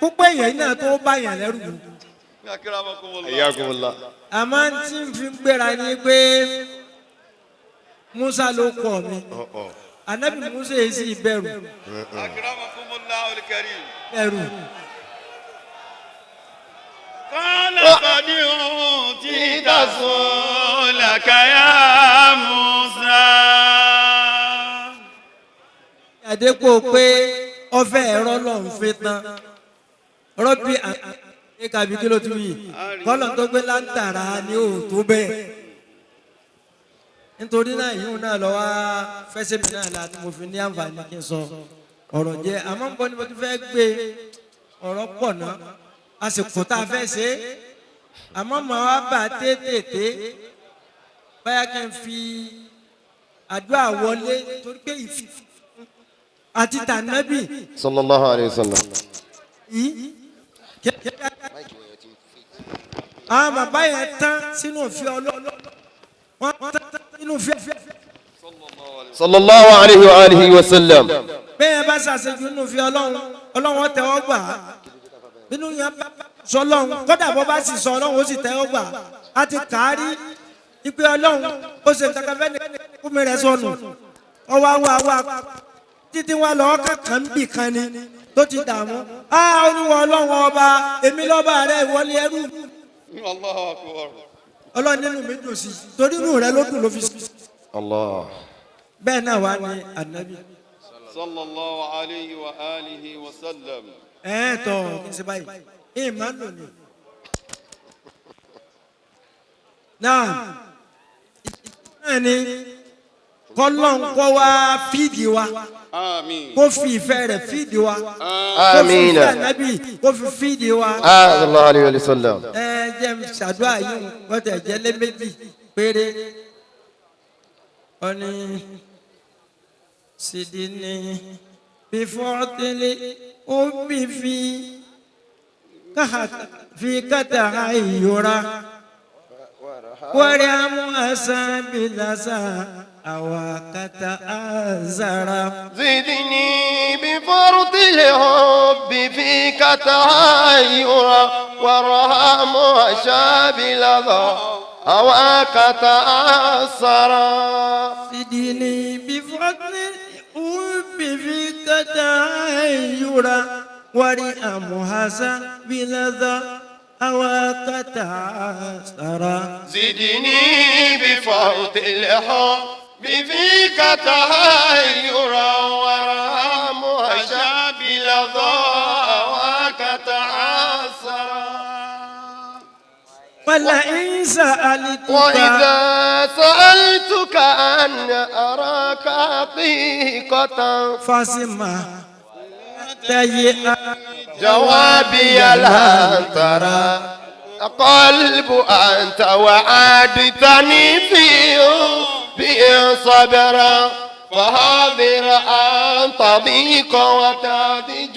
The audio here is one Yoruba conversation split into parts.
púpọ̀ èèyàn náà tó bá yàn lẹ́rù. Ayakumullah. àmọ́ tí n fi gbéra ni pé Musa ló kọ́ mi anabi Musa yìí sì bẹ̀rù. Akramakumullahu al-karim. bẹ̀rù. Qala qad utita su'laka ya Musa. àdépò pé ọfẹ ẹ̀rọ lọ́n fi tán rọ́bì àkàbí kí ló tún yìí kọ́lọ̀ tó gbé láǹtàrà ni ó tó bẹ́ẹ̀ nítorí náà yìí náà lọ wá fẹsẹ̀ mi náà láti mo fi ní àǹfààní kí n sọ ọ̀rọ̀ jẹ́ àmọ́ ń bọ́ ni mo ti fẹ́ gbé ọ̀rọ̀ pọ̀ náà àsìkò tá a fẹ́ ṣe é àmọ́ màá wá bà tètè báyà kí n fi àdúrà wọlé torí pé ìfì àti tànàbì. Sallallahu alayhi wa sallam. àwọn bàbá yẹn tán sínú òfin ọlọ́ọ̀lọ́ wọ́n tán sínú òfin. Sallallahu alayhi wa sallam. bẹ́ẹ̀ bá ṣàṣejù nínú òfin ọlọ́run tẹ́wọ́ gbà á nínú yẹn bá sọ ọlọ́run kódà bó bá sì sọ ọlọ́run ó sì tẹ́wọ́ gbà á ti kárí ipe ọlọ́run ó ṣe nǹkan kan fẹ́ ní kúmi rẹ̀ sọnù ọwọ́ àwọn títí wọn lọ kankan bì kan ni tó ti dààmú olúwa ọlọ́run ọba èmi lọ́ba rẹ̀ ìwọlé ẹrú. Allahu akbar. ọlọ́run nínú mi dùn sí torí inú rẹ̀ ló dùn ló fi sí. Allah. bẹ́ẹ̀ náà wá ní ànábì. Sallallahu alayhi wa alihi wa sallam. tọ́ kí n ṣe báyìí ìmọ̀ lò ní. náà ni kọ́lọ́n kọ́ wá fídì wa. Àmín. kó fi ìfẹ́ rẹ̀ fídì wa. Àmín. kó fi ìfẹ́ ànábì kó fi fídì wa. Sallallahu alayhi wa sallam. jẹ́ ṣàdúrà yìí wọ́n tẹ̀ jẹ́ lé méjì péré. wọ́n ní sidini bifọ́tẹ́lẹ̀ ó bí fi kàtà ìyọra wọ́n rí àwọn àṣà bí lásà àwa kàtà àzàrà. زدني بفرط الحب فيك تهيرا والرهام وشاب لظى هواك تأثرا. sidini bifọ́tẹ́lẹ̀ ó bí fi kàtà ìyọra wọ́n rí àwọn àṣà bí lásà àwa kàtà àzàrà. زدني بفرط الحب فيك تهيرا والرهام وشاب لظى هواك تأثرا. ولئن سألتك وإذا سألتك أن أراك حقيقة فاسمع تجئ جوابي لا ترى قلب أنت وعادتني فيه بإن صبرا فهاذر أن تضيق وتضج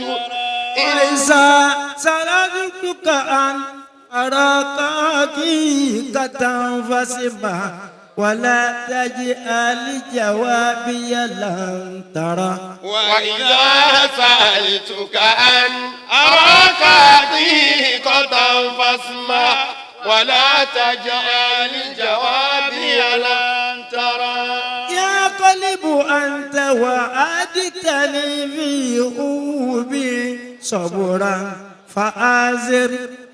ليس سألتك أن أراك حقيقة فاسمع ولا تجعل جوابي لن ترى. وإذا سألتك أن أراك حقيقة فاسمع ولا تجعل جوابي لن ترى. يا قلب أنت وعدتني في حبي صبرا فآزر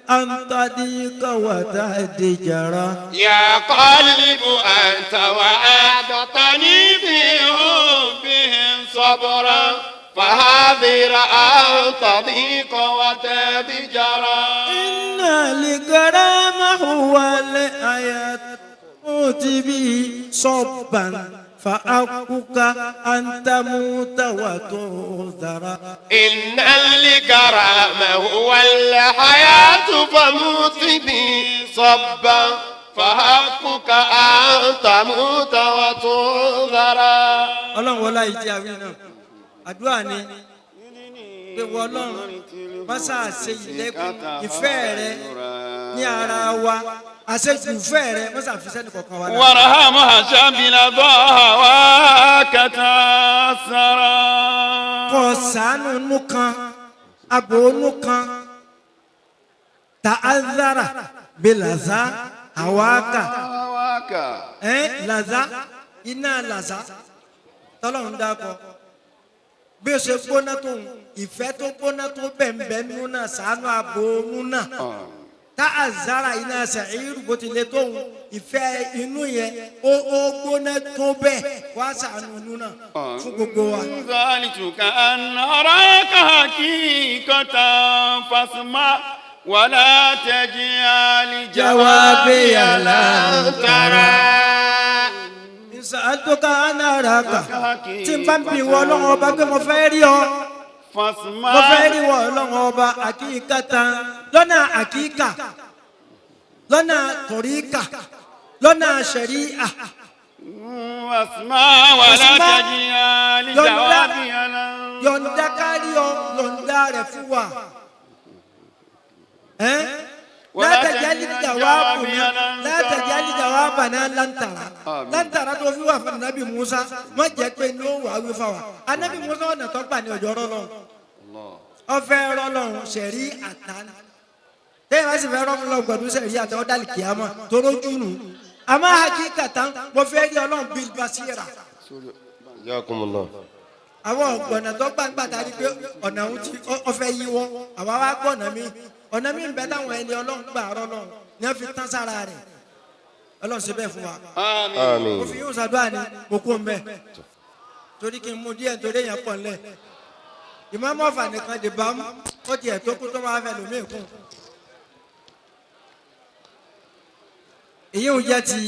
أن تضيق وتهجر. يا قلب أنت وعدتني في حبهم صبرا فهذر أن تضيق وتهجر. إن الكرام هو الآيات أوتي صبا فأحقك أن تموت وتهدر. إن الكرام هو الحياة فموت بي صبا فحقك أن تموت وتنذر. ọlọ́run wọlá ìjẹ́ àwìn náà àdúrà ni pé wọ́n ọlọ́run mọ́sá àṣẹ ìlẹ́kùn ìfẹ́ rẹ ní ara wa àṣejù ìfẹ́ rẹ mọ́sá àfisẹ́ ní kọ̀ọ̀kan wa náà. وارحمها شامل ضاها كتاثرا. kọ sànù nù kan abòónú kan ta'azara bilaza awaka laza iná laza tọ́lọ́run dákọ̀ bí o ṣe gbóná tó ìfẹ́ tó gbóná tó bẹ̀m̀bẹ̀ nínú náà sànú abòónú náà ta'azara iná sàírù bó ti lè tó ìfẹ́ inú yẹn ó gbóná tó bẹ́ẹ̀ wá sànú inú náà fún gbogbo wa. ذلك أن أراك حقيقة فاسمع ولا تجعل جوابي جوابي لن ترى ìsàlùkà anáraka tí n bá ń bi wọ ọlọ́run ọba pé mo fẹ́ rí ọ فاسمع mo fẹ́ rí wọ ọlọ́run ọba àkíkàtà lọ́nà àkíkà lọ́nà tọ̀ríkà lọ́nà ṣẹ̀ríà. واسمع ولا تجعل جوابي yọ̀ǹda kárí ọ yọ̀ǹda rẹ̀ fún wa. látàjálì jàwábà náà lántàrà tó fi wà fún anabi musa má jẹ́ pé ní ó wà wí fáwa anabi musa ọ̀nà tó gbà ní ọjọ́ rọlọ́run ọfẹ́ rọlọ́run ṣẹ̀rí àtàn tẹ́yìn wá sì fẹ́ rọlọ́run gbọ̀dún ṣẹ̀rí àtàn ọ̀dàlì kìámà tó rójú nù àmọ́ hakíkàtà mo fẹ́ rí ọlọ́run bíi basira. Jazakumullah. àwọn ọ̀nà tó gbàgbà tàbí pé ọ̀nà òun ti ọfẹ́ yí wọn àwa wá gbọ́ ọ̀nà mi ń bẹ táwọn ẹni ọlọ́run gbà rọ́ lọ́run ní wọ́n fi tán sára rẹ̀ ọlọ́run ṣe bẹ́ẹ̀ fún wa. Àmín. mo fi yóò ṣàdúrà ní mo kó mbẹ torí kí n mú díẹ̀ torí èèyàn pọ̀ nílẹ̀ ìmọ̀ọ́mọ́ ọ̀fà nìkan dè bá mú ó tiẹ̀ tó kú tó máa fẹ́ lómi kún. èyí ò jẹ́ ti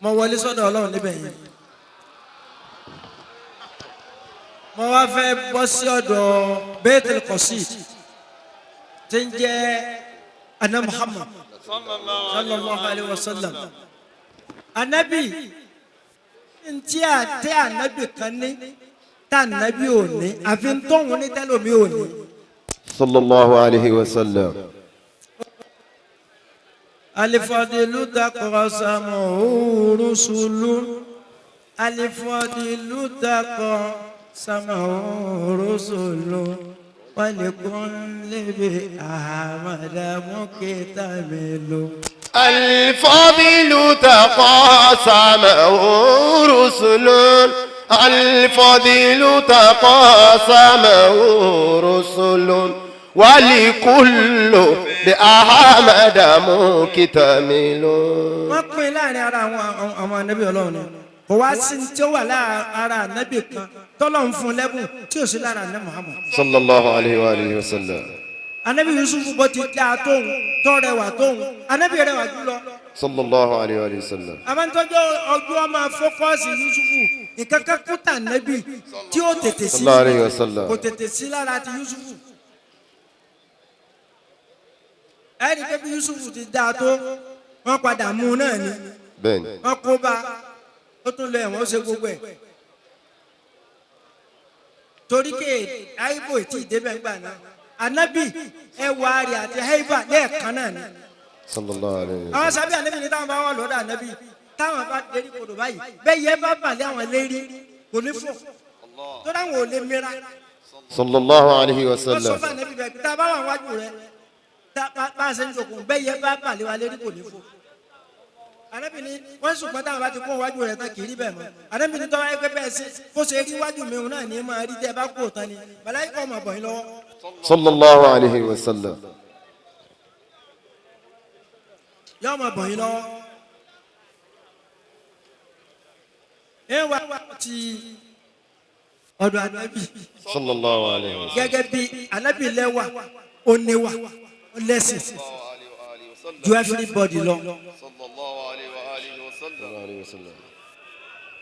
mo wọlé sọ́dọ̀ ọlọ́run níbẹ̀ yẹn mo wá fẹ́ bọ́ sí ọ̀dọ̀ Baitul Qasid tí ń jẹ́ ana Muhammad sallallahu alayhi wa sallam anabi ntí àtẹ anabi kan ní tá anabi ò ní àfi ntọ́hún ní tẹ́lómi ò ní. Sallallahu alayhi wa sallam. alifadilu taqasamu rusulun alifadilu taqasamu rusulun ولكل بأحمد مكتمل الفاضل تقاسمه رسل الفاضل تقاسمه رسل ولكل بأحمد مكتمل. wọ́n pín láàrin ara àwọn ọmọ ànábì ọlọ́run ni kò wá sí tí ó wà lára ànábì kan tọ́lọ́run fún lẹ́bùn tí ò sí lára ànábì Muhammad. Sallallahu alayhi wa alihi wa sallam. ànábì Yusuf bó ti dáa tóun tó rẹwà tóun ànábì rẹwà jùlọ. Sallallahu alayhi wa sallam. àmọ́tọ́jọ́ ọdún ọmọ fọ́kọ́sì Yusufu nǹkan kan kú tà ànábì tí ó tètè sí Sallallahu alayhi wa sallam. kò tètè sí lára ti Yusufu. ẹ̀rí pé bí Yusufu ti dáa tó wọ́n padà mú un náà ni Bẹ́ẹ̀ni. wọ́n kó bá ó tún lọ ẹ̀wọ̀n ó ṣe gbogbo ẹ̀ torí ké aibo tí ìdébẹ̀ ń gbà náà anabi ẹwà rẹ̀ àti haiba lẹ́ẹ̀kan náà ni. Sallallahu alayhi wa sallam. àwọn sábẹ́ anabi ni táwọn bá wà lọ́dọ̀ anabi táwọn bá lérí kodò báyìí bẹ́ẹ̀ yẹ bá balẹ̀ àwọn lérí kò ní fò tó dáwọn ò lè mìíràn. Sallallahu alayhi wa wọ́n sọ sallam. fún anabi bẹ́ẹ̀ tá a bá wà wájú rẹ̀ bá a ṣe ń jòkó bẹ́ẹ̀ yẹ bá balẹ̀ wa lérí kò ní fò. anabi ni wọ́n ṣùgbọ́n táwọn bá ti kó wájú rẹ̀ tán kì í rí bẹ́ẹ̀ mọ́ anabi ni tọ́wọ́ ẹgbẹ́ bẹ́ẹ̀ sí bó ṣe rí wájú mi òun náà ní máa rí tẹ́ bá kó tán ni bàláyé kọ́ ọmọ bọ̀ yín lọ́wọ́. Sallallahu alayhi wa sallam. yọ ọmọ bọ̀ yín lọ́wọ́. ẹ wá ti ọ̀dọ̀ anabi Sallallahu alayhi wa sallam. gẹ́gẹ́ bí anabi lẹ́wà oníwà lẹ́sìn ju everybody lọ sallallahu alayhi wa alihi wa sallam.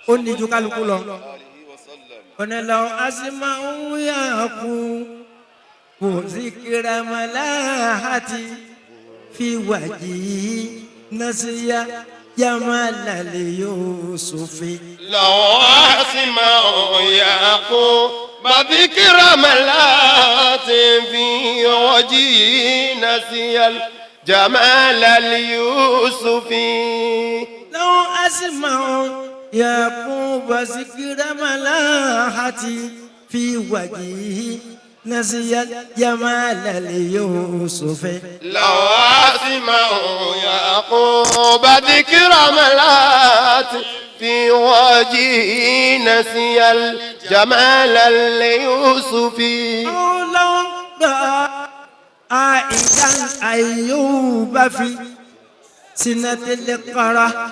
ó ní ju kálukú lọ. Alihi wa sallam. ọ̀nàlọ́ asima òwúyà kú kò zikira malahati fi wàjì nasiya yamalale Yusufi. لو أسمع يعقوب بذكر ملات في وجهه نسي الجمال اليوسفي. لو أسمع يعقوب ذكر ملاحتي في وجهه نسي الجمال اليوسف لو أسمع يعقوب ذكر ملات في وجهه نسي الجمال اليوسف لو عائدا أيوب في سنة القرى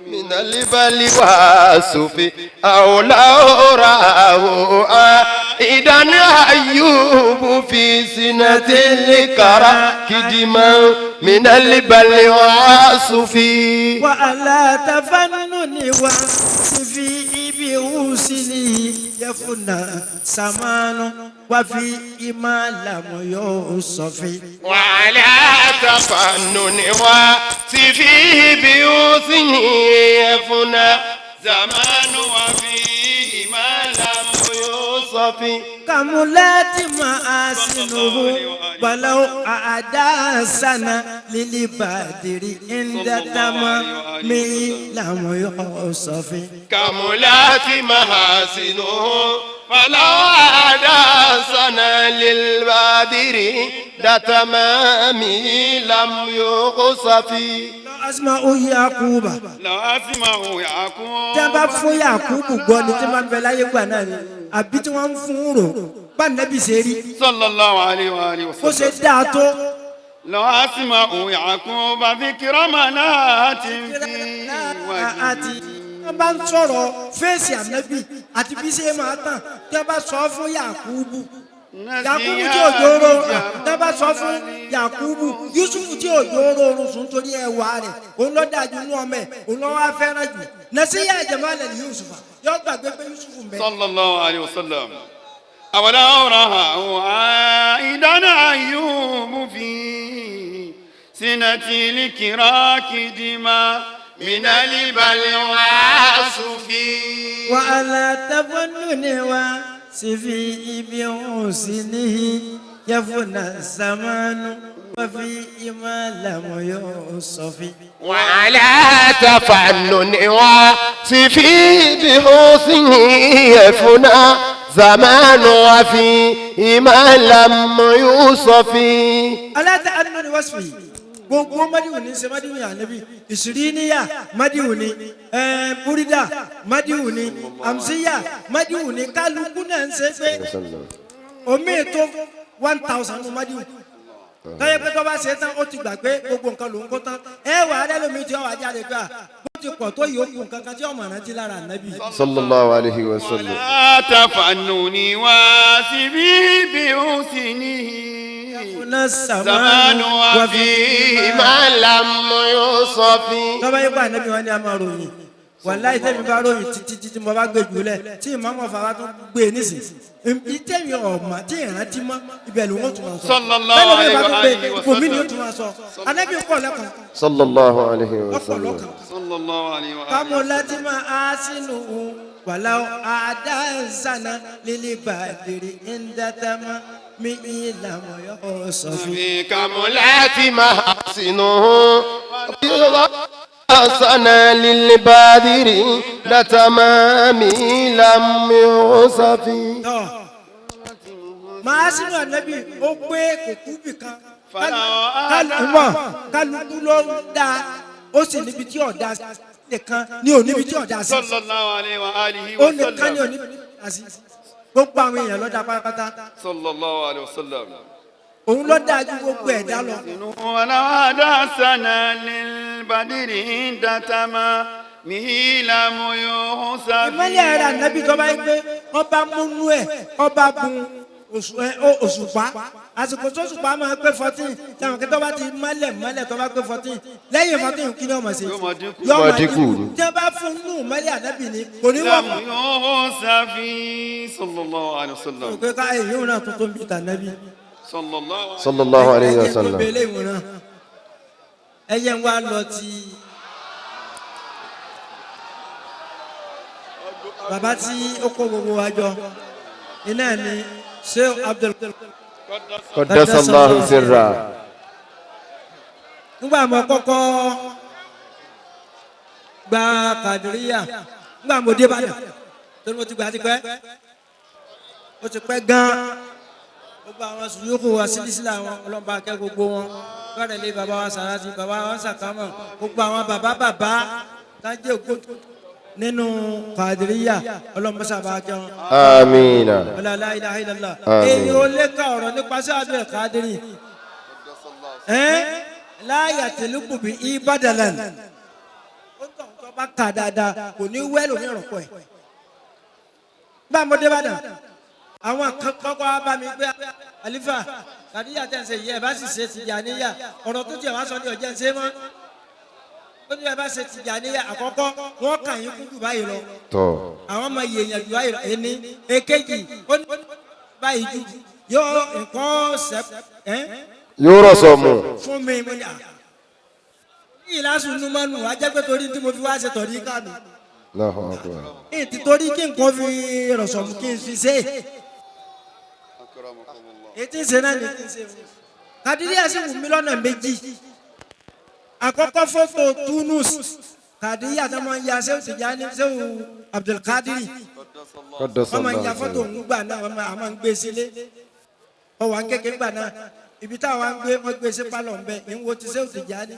من البلوى سفي أو لو رآه عائدا أيوب في سنة الكرى كدما من البلوى سفي وألا تفنن وصفي بوسنه يفنى سمان وفي ما لم يوصف وعلى تفنن وصفيه بيوسنه يفنى زمان وفيه ما لم يوصف كملات مآسنه ولو أعدى سنة للبادر عند تمام لم يوصف كملات محاسنه فلو أعدى سنة للبادر ده تمامه لم يوصف أسمع يعقوب لو أسمع يعقوب تبا فún Yakubu gbọ́ ni tí wọ́n bẹ láyé gbà náà ni àbí tí wọ́n ń fún rò bá nàbì ṣe rí صلى الله عليه وآله ó ṣe وسلم dáa tó. لو أسمع يعقوب ذكر منات في àti وجهه wọ́n bá ń sọ̀rọ̀ fèsì ànábì àti bí ṣe máa tàn tí wọ́n bá sọ fún Yakubu Yakubu tí òjò rọrùn tí wọ́n bá sọ fún Yakubu Yusufu tí òjò rọrùn sùn torí ẹwà rẹ̀ òun ló dájú ní ọmọ ẹ̀ òun ló wá fẹ́ràn jù nasiya jamalal Yusufa yóò gbàgbé pé Yusufu mẹ́. صلى الله عليه وسلم أولو رآه عائدا أيوب في سنة الكراك دما من البلوى سفي وعلى تفنن وصفي بحسنه يفنى الزمان وفي ما لم يوصف وعلى تفنن وصفي بحسنه يفنى زمان وفي ما لم يوصف على تأنن وصفي gbogbo madiwu ni ṣe madiwu ya nabi isiriniya madiwu ni burida madiwu ni amsiya madiwu ni kálukú náà ń ṣe pé omi tó 1000 madiwu tọ́yẹ pé tó bá ṣe tán ó ti gbà pé gbogbo nǹkan ló ń kó tán ẹ wà á lẹ́nu mi tí ó wà jáde pé bó ti pọ̀ tó yòókù nǹkan kan tí ọmọ rántí lára nabi. sallallahu alayhi wa sallam. ولا تفنني واسبي بحسنه kuna زمان وفي ما لم يوصف. tọ́ba yẹ kó ànábì wọn ni a máa ròyìn wàláyé tẹ́mi bá ròyìn títí mo bá gbé jùlẹ̀ tí ìmọ̀ọ́mọ̀ fara tó gbé nísìn ìtẹ́mi ọ̀ma tí ìrántí mọ́ ibẹ̀ ló ń tún máa sọ. sallallahu alayhi wa alihi wa kò mí ni ó sallam. tún máa sọ ànábì pọ̀ lẹ́kàn sallallahu alayhi wa ọ̀pọ̀ sallam. lọ́kàn. صلى الله عليه kámo وآله láti máa sínú wàlá àdánsánà lílí bàdìrí ìdátàmá mi ìlànà yóò sọ fún. في كملات محاسنه حسنا للبادر لتمامه لم يوصف. máa sínú ànábì ó gbé kòkú bì kan Fàlà kálukú ló ń dá ó sì níbi tí ọ̀dà nìkan ní òníbi tí ọ̀dà sí صلى الله عليه وآله ó nìkan ní وسلم òníbi tí ọ̀dà sí gbogbo àwọn èèyàn ló dá pátápátá صلى الله عليه وسلم òun ló dá ju gbogbo ẹ̀dá lọ. ولو أدرسنا للبدر عند تمامه لم يوصف ìmọ̀lẹ̀ ara ànábì tó bá yẹ pé ọba múnú ẹ̀ ọba bùn òṣùpá àsìkò tó òṣùpá máa pé 14 táwọn kí tó bá ti mọ́lẹ̀ tó bá pé 14 lẹ́yìn 14 kí ni ọmọ ṣe Yóò máa dínkù. yóò máa Máa dínkù. tí wọ́n bá fún nù mọ́lẹ̀ ànábì ni kò ní wọ́n لم يوصف صلى الله عليه وسلم pé ká èyí ò náà tó tó ń bí tànábì. صلى الله عليه sallallahu alayhi wa sallam. ẹyẹ ìwòran ẹyẹ ń wá lọ ti bàbá tí ó kó gbogbo wa jọ iná ni Sheikh Abdul. qaddasallahu sirra. nígbà mo kọ́kọ́ gba Kàdíríyà nígbà mo dé Ìbàdàn tó ní mo ti gbà á ti pẹ́ ó ti pẹ́ gan-an gbogbo àwọn sùúrù wa sílísílà wọn ọlọ́mọba akẹ́ gbogbo wọn lọ́rẹ̀ lé bàbá wa Sàràtì bàbá wa Sàkámọ̀ gbogbo àwọn bàbá tájẹ́ ògbó nínú Kàdíríyà ọlọ́mọba akẹ́ wọn. Amina. la ilaha illallah. Àmín. èyí ò lè ka ọ̀rọ̀ nípasẹ̀ Abdul Qadir láyà tẹ̀lẹ́kùn bí ibadalan ó tọ̀ tó bá kà dáadáa kò ní wẹ́lò ní ọ̀rọ̀ pọ̀ ẹ̀. bá a mọ̀ dé Ìbàdàn àwọn kọ́kọ́ bá mi gbé àlífà Kàdíríyà tẹ̀ ń ṣe yẹ ẹ bá sì ṣe Tìjàníyà ọ̀rọ̀ tó tiẹ̀ wá sọ ní ọ̀jẹ̀ ń ṣe mọ́ ó ní ẹ bá ṣe Tìjàníyà àkọ́kọ́ wọ́n kà yín kú jù báyìí lọ àwọn ọmọ yèèyàn jù báyìí lọ ẹni èkejì ó ní báyìí jù yóò nǹkan yóò rọ̀ sọ̀mù. fún mi mo ní à yìí lásùn nú mọ́nù ajẹ́pẹ́ torí tí mo fi wá ṣe tọ̀rí kánú èyí ti torí kí nǹkan fi rọ̀sọ̀mù kí n fi ṣe èyí tí ń ṣe náà ní tí ń ṣe Kàdíríyà sì wù mí lọ́nà méjì àkọ́kọ́ fọ́tò Tunus Kàdíríyà tó máa ń ya Ṣéhù Tìjàní Ṣéhù Abdul Qadir wọ́n máa ń ya fọ́tò òun gbà náà wọ́n máa ń gbé sílé ọwọ́ à ń kékeré gbà náà ibi táwọn ń gbé wọ́n gbé sí pálọ̀ ń bẹ ń wo ti Ṣéhù Tìjàní ń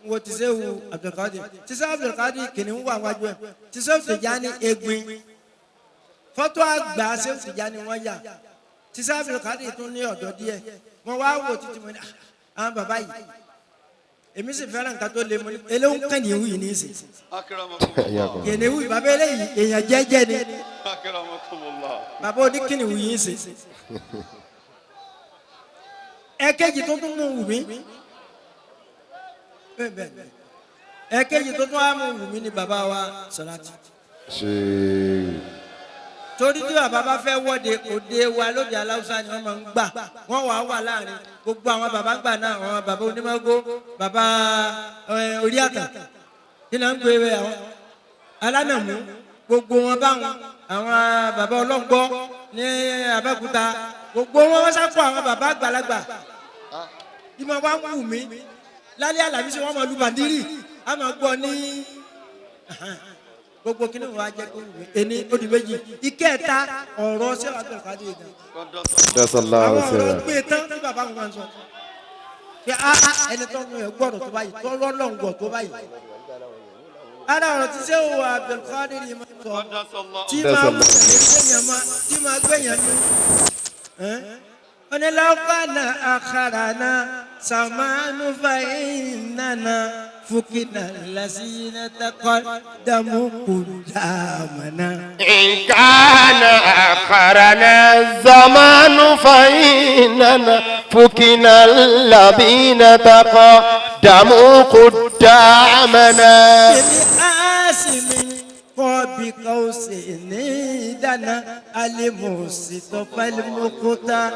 wo ti Ṣéhù Abdul Qadir ti Ṣéhù Abdul Qadir kìnìún wà wájú ẹ̀ ti Ṣéhù Tìjàní egbin fọ́tò àgbà Ṣéhù Tìjàní wọ́n yà ti Ṣéhù Abdul Qadir tún ní ọ̀dọ́ díẹ̀ mo wá wò títí mo ní àwọn bàbá yìí èmi sì fẹ́ràn nǹkan tó lé mo ní eléwọ́n kàn ní ewu yìí ní í sè kìnìún bàbá eléyìí èèyàn jẹ́jẹ́ ni bàbá oníkìnìún yìí ń sè ẹ̀kejì tó tún mú wù mí ẹ̀kejì tó tún wá mú wù mí ni bàbá wa Sàràtì torí tí bàbá bá fẹ́ wọ́de òde wa lóde aláwùsá ni wọ́n máa ń gbà wọ́n wà láàrin gbogbo àwọn bàbá gbà náà àwọn bàbá onímọ̀gó bàbá orí àtà kí náà ń gbé àwọn alánàmú gbogbo wọn báwọn àwọn bàbá ọlọ́ngbọ́ ní Abẹ́òkúta gbogbo wọn sáko àwọn bàbá àgbàlagbà ìmọ̀ wa ń wù mí lálẹ́ Àlàmísì wọn mọ̀ lu bàndírì a máa gbọ́ ní gbogbo kí ni wọn á jẹ́ kó wù mí ẹni ó di méjì ìkẹta ọ̀rọ̀ Ṣéhù Abdul Qadir gan àwọn ọ̀rọ̀ gbé tán tí bàbá wọn máa ń sọ pé ẹni tó ń gbọ́dọ̀ tó báyìí tó lọ́lọ́run gbọ́ tó báyìí ara ọ̀rọ̀ tí Ṣéhù Abdul Qadir yìí máa ń sọ tí máa gbẹ̀yàn mi onílọ́kànnà àkàrànà sàmánú fàyínàna fúkìnà lásìnà takọ dàmú kùdàmánà. ìkànnà àkàrànà sàmánú fàyínàna fúkìnà làbínà takọ dàmú kùdàmánà. بقوسين دنا المصطفى المختار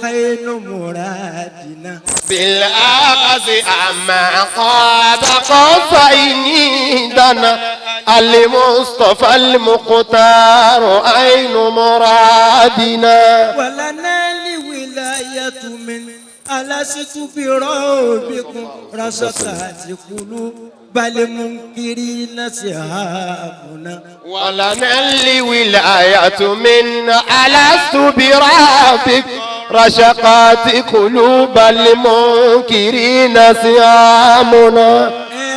خير مرادنا بالأخذ أما قاد قوسين دنا المصطفى المختار أين مرادنا ولنا لولاية من ألست بربكم رشقات قلوب بل منكرين سهامنا ولنا الولاية من ألست بربك رشقات قلوب المنكرين سهامنا.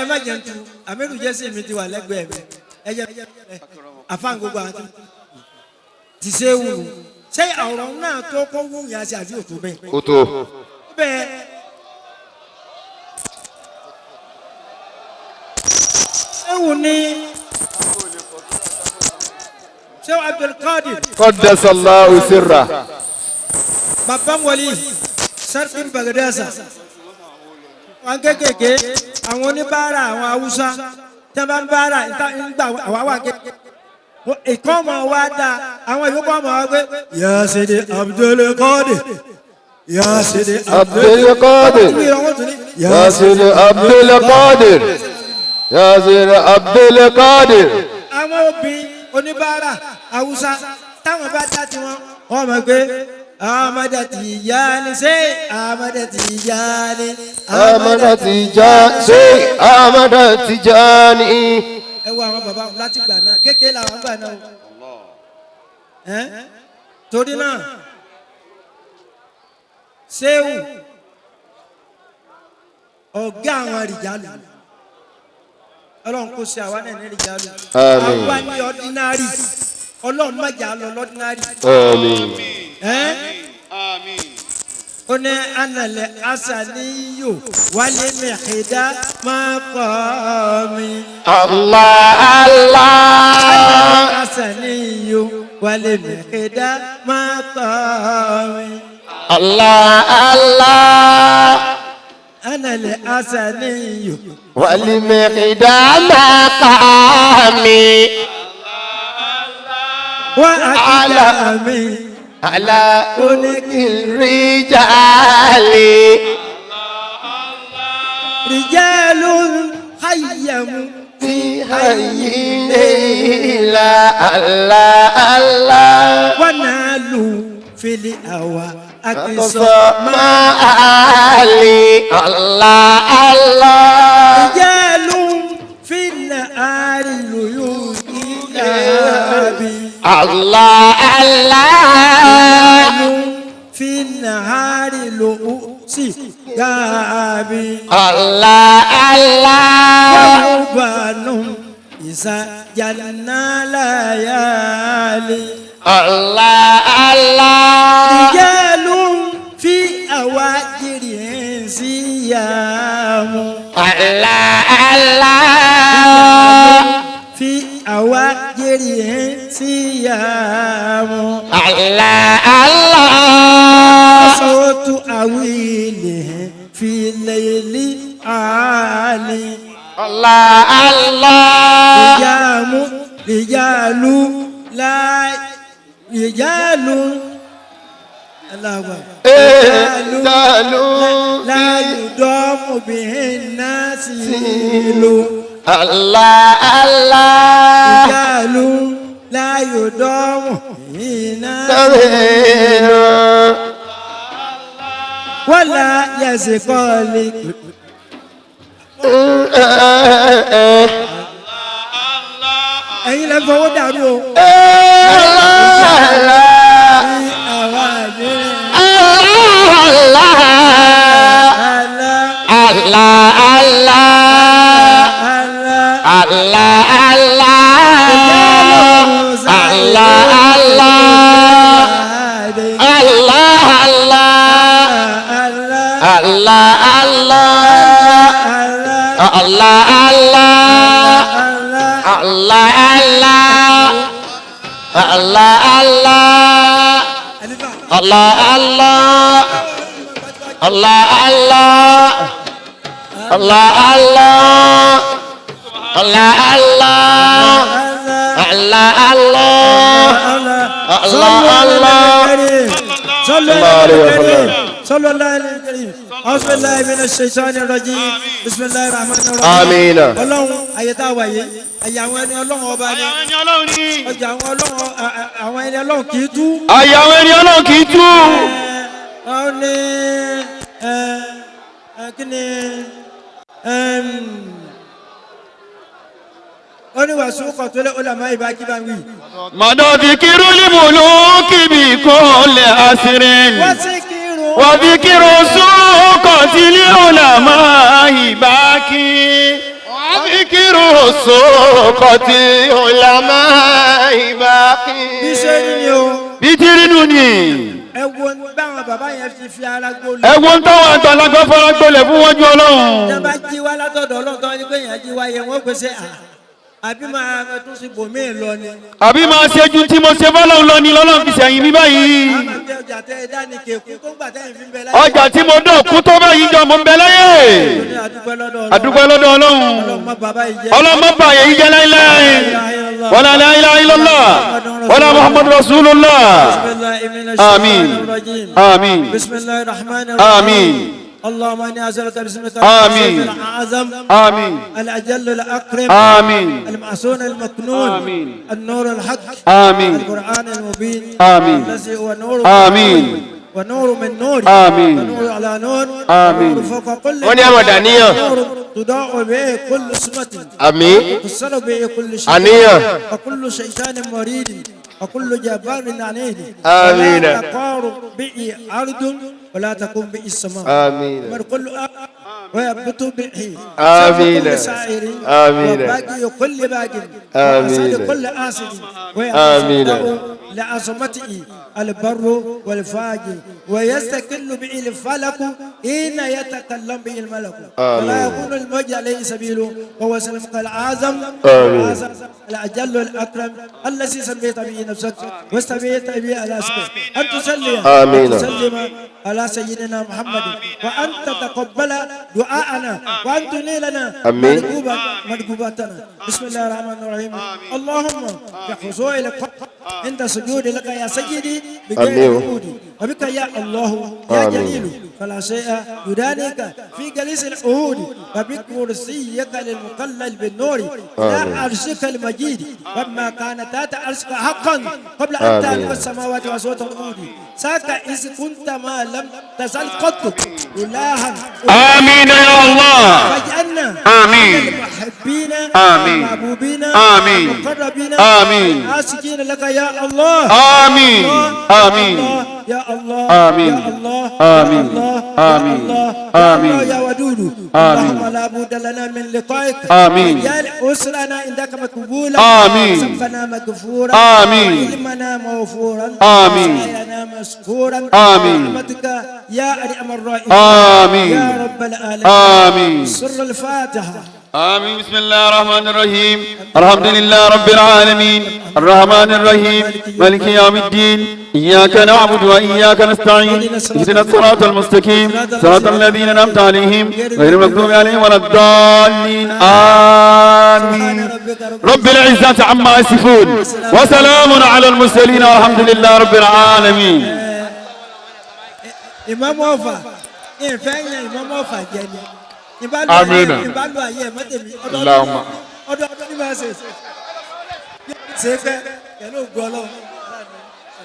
má jẹ́ tu amẹ́rù jẹ́sí mi ti wà lẹ́gbẹ̀ẹ́ mi ẹ jẹ́ àfáàn gbogbo àti ti ṣe wù ṣé ọ̀rọ̀ náà tó kọ́ wù yà sí àbí òtún bẹ́ẹ̀. ó tó. bẹ́ẹ̀ ṣéwù ni ṣéwù Abdul Qadir. Qaddasallahu sirra. bàbá wọlé sẹ́rìn Baghdasa wọn kékèké àwọn oníbàárà àwọn Haúsá tí wọn bá ń bàárà nígbà àwa wà kékeré ìkọ́ ọmọ wa dá àwọn ìyókù ọmọ wa gbé. Ya Sidi Abdul Qadir Ya Sidi Abdul Qadir Ya Sidi Abdul Qadir Ya Sidi Abdul Qadir. àwọn obìnrin oníbàárà Haúsá táwọn bá dá tiwọn wọn mọ̀ pé Amada Tijani ṣe Amada Tijani Amada Tijani ṣe Amada Tijani. ẹ wo àwọn bàbá wọn láti gbà náà kékeré làwọn gbà náà o torí náà Ṣéhù ọ̀gá àwọn rìjálù ọlọ́run kò ṣe àwa náà ní rìjálù Àmín. àwa ní ordinary ọlọ́run má jà lọ ordinary. Àmín. آمين ó ní analẹ̀ asaniyo wálé mẹ́kẹ́dá máa kọ́ mi. Allah Allah. asaniyo wálé mẹ́kẹ́dá máa kọ́ mi. Allah Allah. analẹ̀ asaniyo. والمقدام مقامي وأقدامي على أنك الرجال رجال خيم في حي ليلى الله الله ونالوا في الهوى أقصى أقصى ما علي الله الله رجال في النهار ليوم إيابي الله الله في النهار لؤسي غابي الله الله ورهبان إذا جنى ليالي الله الله رجال في أواجرهم صيام الله الله في أواجرهم صيام الله الله صوت أويلهم في الليل عالي الله الله رجال لا رجال الله أكبر لا يدوم به الناس الله الله رجال لا يدوم به الناس ولا يسقى ẹ̀yin lẹ fọwọ́ dàrú o. صلى الله عليه وسلم أعوذ بالله من الشيطان الرجيم بسم الله الرحمن الرحيم آمين. ọlọ́run ayé tá a wà yé ayé àwọn ẹni ọlọ́run ọba ni ọjà àwọn ọlọ́run àwọn ẹni ọlọ́run kì í tú. ayé àwọn ẹni ọlọ́run kì í tú. wọ́n ní kí ni ó ní wàásù kọ̀tọ́lẹ̀ ọ̀làmọ́ ìbá kí bá ń wí. mọ̀dọ̀ fi kírú límùlù kíbi kò lè àṣírin. wọ́n sì kírun. wọ́n fi kírú sókò tí lé ọ̀làmọ́ ìbá kí. wọ́n fi kírú sókò tí ọ̀làmọ́ ìbá kí. bí ṣe rí ni o. bí ti rí nù ni. ẹ wo báwọn bàbá yẹn ti fi ara gbólé. ẹ wo ń táwọn àgbàlagbà fara gbolẹ̀ fún wọn ju ọlọ́run. ìjọba jí wá látọ̀dọ̀ ọlọ́run tó wá ní pé èèyàn jí wá yẹ wọ́n pèsè àbí máa tún sí bòmíì lọ ni. àbí máa ṣe ju tí mo ṣe fọlọ́run lọ ni lọ́lọ́run fi ṣẹ̀yìn mi báyìí. àmọ́ bí ọjà tẹ ẹ dání kéèkú tó ń gbà tẹ́yìn fi ń bẹ láyé. ọjà tí mo dán kú tó báyìí jọ mo ń bẹ láyé. àdúpẹ́ lọ́dọ̀ ọlọ́run. ọlọ́mọ bá yẹ yíjẹ láíláí. wala la ilaha illallah. wala muhammadu rasulullah. àmín. àmín. bismillahir rahmanir rahim. àmín. اللهم اني اسالك باسمك آمين. الاعظم آمين. الاجل الاكرم آمين. المعصون المكنون آمين. النور الحق آمين. القران المبين آمين. الذي هو نور آمين. ونور من نور آمين. ونور على نور آمين. ونور فوق كل wọ́n ní àwọn dàníyàn. نور تضاء به كل سمة àmín. تصل به كل شيء àníyàn. وكل شيطان مريد وكل جبار عنيد آمين. ولا تقار به أرض ولا تقوم به السماء آمين. من كل ويبت به آمين. كل سائر آمين. وباقي كل باقي آمين. وأسد كل آسد آمين. ويصدق لعظمته البر والفاجر ويستقل به الفلك حين يتكلم به الملك ولا يكون الموج عليه سبيله وهو سلمك العظم الأجل الأكرم الذي سميت به نفسك واستبيت به على اسمه أن تصلي آمين. وتسلم على سيدنا محمد وأن تتقبل دعاءنا وأن تنيلنا مرغوباتنا. بسم الله الرحمن الرحيم. اللهم بخضوع لك عند سجود لك يا سيدي بغير وجودي وبك يا الله يا جليل فلا شيء يدانيك في جليس العهود وبكرسيك للمقلل بالنور لا عرشك المجيد وما كان تحت عرشك حقا قبل ان تعلم السماوات وصوت العهود ساك اذ كنت ما لم تزل قط الها. آمين يا الله. واجعلنا آمين. المحبين آمين. المحبوبين آمين. المقربين آمين. عاشقين لك يا الله. آمين. آمين. يا الله. آمين. يا الله. آمين. يا الله. آمين. يا آمين. الله يا ودود. آمين. اللهم لا بد لنا من لقائك. آمين. واجعل أسرنا عندك مقبولا. آمين. وسفنا مغفورا. آمين. وعلمنا موفورا. آمين. وسعينا مشكورا. آمين. برحمتك يا أرحم الراحمين. آمين. يا رب العالمين. آمين. سر الفاتحة. آمين. بسم الله الرحمن الرحيم. الحمد لله رب العالمين الرحمن الرحيم مالك يوم الدين إياك نعبد وإياك نستعين اهدنا الصراط المستقيم صراط الذين أنعمت عليهم غير المغضوب عليهم ولا الضالين آمين. رب العزة عما يصفون وسلام على المرسلين والحمد لله رب العالمين. Imam Ofa ìfẹ́yìn Imam Ofa jẹ ni Amina. ìbálò ayé mọ́tẹ̀mí Allahumma. ọdọọdún ní bá ṣe ṣe fẹ́ pẹ̀lú ògbọ́lọ́.